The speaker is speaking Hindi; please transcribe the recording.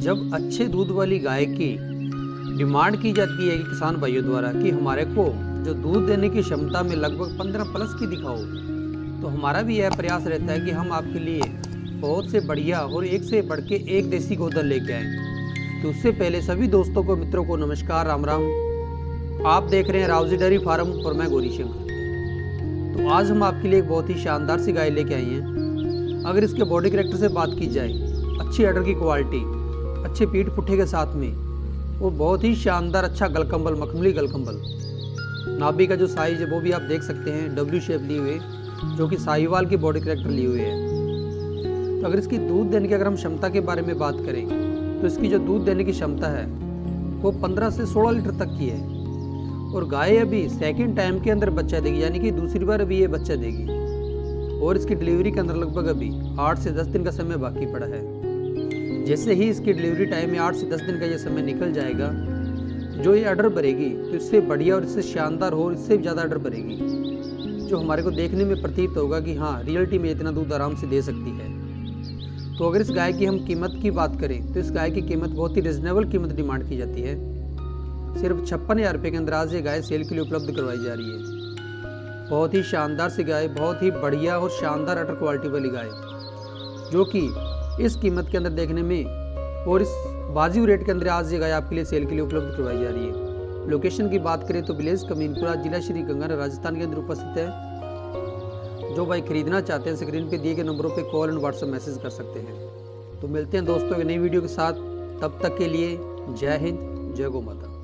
जब अच्छे दूध वाली गाय की डिमांड की जाती है कि किसान भाइयों द्वारा कि हमारे को जो दूध देने की क्षमता में लगभग 15 प्लस की दिखाओ, तो हमारा भी यह प्रयास रहता है कि हम आपके लिए बहुत से बढ़िया और एक से बढ़ के एक देसी गोदर लेके आए। तो उससे पहले सभी दोस्तों को, मित्रों को नमस्कार, राम राम। आप देख रहे हैं रावजी डेयरी फार्म और मैं गौरी शंकर। तो आज हम आपके लिए एक बहुत ही शानदार सी गाय लेके आए हैं। अगर इसके बॉडी कैरेक्टर से बात की जाए, अच्छी अडर की क्वालिटी, अच्छे पीठ पुट्ठे के साथ में वो बहुत ही शानदार अच्छा गलकंबल, मखमली गलकंबल। नाभि का जो साइज है वो भी आप देख सकते हैं, डब्ल्यू शेप लिए हुए, जो कि साहिवाल की बॉडी कैरेक्टर लिए हुए हैं। तो अगर इसकी दूध देने की अगर हम क्षमता के बारे में बात करें तो इसकी जो दूध देने की क्षमता है वो 15 से 16 लीटर तक की है। और गाय अभी सेकेंड टाइम के अंदर बच्चा देगी, यानी कि दूसरी बार अभी ये बच्चा देगी। और इसकी डिलीवरी के अंदर लगभग अभी 8 से 10 दिन का समय बाकी पड़ा है। जैसे ही इसकी डिलीवरी टाइम में 8 से 10 दिन का ये समय निकल जाएगा, जो ये ऑर्डर भरेगी तो इससे बढ़िया और इससे शानदार हो, इससे भी ज़्यादा ऑर्डर भरेगी, जो हमारे को देखने में प्रतीत होगा कि हाँ, रियलिटी में इतना दूध आराम से दे सकती है। तो अगर इस गाय की हम कीमत की बात करें तो इस गाय की कीमत बहुत ही रिजनेबल कीमत डिमांड की जाती है। सिर्फ 56,000 रुपये के अंदर आज ये गाय सेल के लिए उपलब्ध करवाई जा रही है। बहुत ही शानदार सी गाय, बहुत ही बढ़िया और शानदार अटर क्वालिटी वाली गाय, जो कि इस कीमत के अंदर देखने में और इस वाजिब रेट के अंदर आज ये गाय आपके लिए सेल के लिए उपलब्ध करवाई जा रही है। लोकेशन की बात करें तो विलेज कमीनपुरा, जिला श्री गंगानगर, राजस्थान के अंदर उपस्थित है। जो भाई खरीदना चाहते हैं स्क्रीन पे दिए गए नंबरों पे कॉल एंड व्हाट्सएप मैसेज कर सकते हैं। तो मिलते हैं दोस्तों एक नई वीडियो के साथ, तब तक के लिए जय हिंद, जय गौ माता।